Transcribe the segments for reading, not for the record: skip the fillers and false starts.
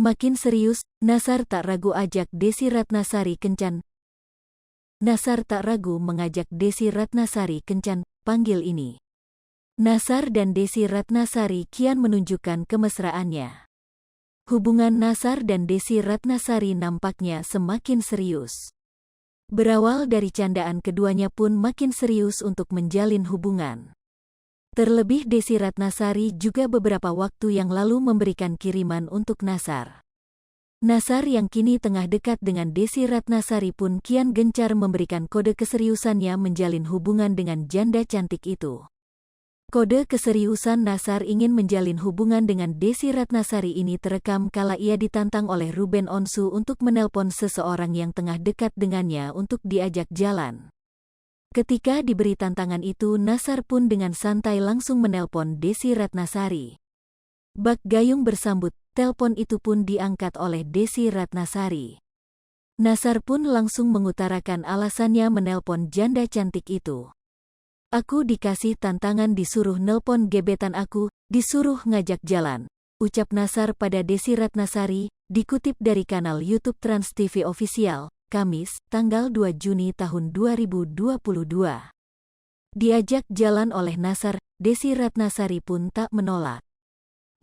Makin serius, Nasar tak ragu ajak Desi Ratnasari kencan. Nasar tak ragu mengajak Desi Ratnasari kencan, panggil ini. Nasar dan Desi Ratnasari kian menunjukkan kemesraannya. Hubungan Nasar dan Desi Ratnasari nampaknya semakin serius. Berawal dari candaan, keduanya pun makin serius untuk menjalin hubungan. Terlebih Desi Ratnasari juga beberapa waktu yang lalu memberikan kiriman untuk Nasar. Nasar yang kini tengah dekat dengan Desi Ratnasari pun kian gencar memberikan kode keseriusannya menjalin hubungan dengan janda cantik itu. Kode keseriusan Nasar ingin menjalin hubungan dengan Desi Ratnasari ini terekam kala ia ditantang oleh Ruben Onsu untuk menelpon seseorang yang tengah dekat dengannya untuk diajak jalan. Ketika diberi tantangan itu, Nasar pun dengan santai langsung menelpon Desi Ratnasari. Bak gayung bersambut, telepon itu pun diangkat oleh Desi Ratnasari. Nasar pun langsung mengutarakan alasannya menelpon janda cantik itu. Aku dikasih tantangan, disuruh nelpon gebetan aku, disuruh ngajak jalan, ucap Nasar pada Desi Ratnasari, dikutip dari kanal YouTube Trans TV Official, Kamis, tanggal 2 Juni tahun 2022. Diajak jalan oleh Nasar, Desi Ratnasari pun tak menolak.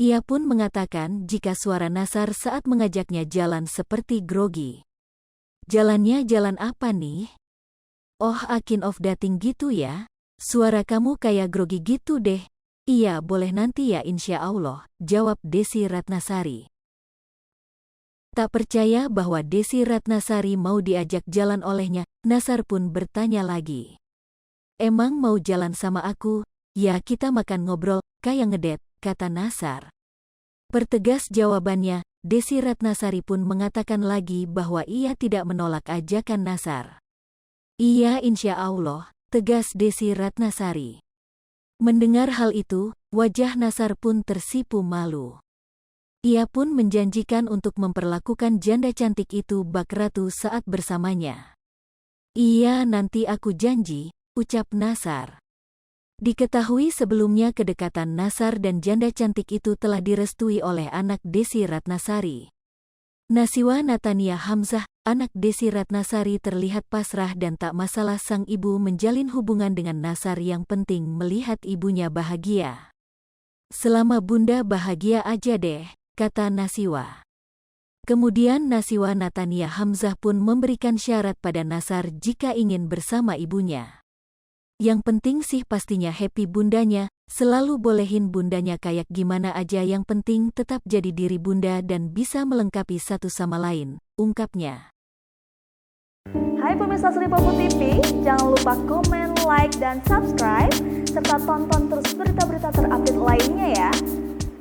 Ia pun mengatakan jika suara Nasar saat mengajaknya jalan seperti grogi. Jalannya jalan apa nih? Oh, akin of dating gitu ya? Suara kamu kayak grogi gitu deh. Iya, boleh nanti ya insya Allah, jawab Desi Ratnasari. Tak percaya bahwa Desi Ratnasari mau diajak jalan olehnya, Nasar pun bertanya lagi. Emang mau jalan sama aku? Ya kita makan ngobrol, kayak ngedet, kata Nasar. Pertegas jawabannya, Desi Ratnasari pun mengatakan lagi bahwa ia tidak menolak ajakan Nasar. Iya insya Allah, tegas Desi Ratnasari. Mendengar hal itu, wajah Nasar pun tersipu malu. Ia pun menjanjikan untuk memperlakukan janda cantik itu bak ratu saat bersamanya. Iya nanti aku janji, ucap Nasar. Diketahui sebelumnya kedekatan Nasar dan janda cantik itu telah direstui oleh anak Desi Ratnasari. Nasiwa Natania Hamzah, anak Desi Ratnasari, terlihat pasrah dan tak masalah sang ibu menjalin hubungan dengan Nasar, yang penting melihat ibunya bahagia. Selama bunda bahagia aja deh, kata Nasiwa. Kemudian Nasiwa Natania Hamzah pun memberikan syarat pada Nasar jika ingin bersama ibunya. Yang penting sih pastinya happy bundanya, selalu bolehin bundanya kayak gimana aja, yang penting tetap jadi diri bunda dan bisa melengkapi satu sama lain, ungkapnya. Hai pemirsa Sri Popo TV, jangan lupa komen, like, dan subscribe, serta tonton terus berita-berita terupdate lainnya ya.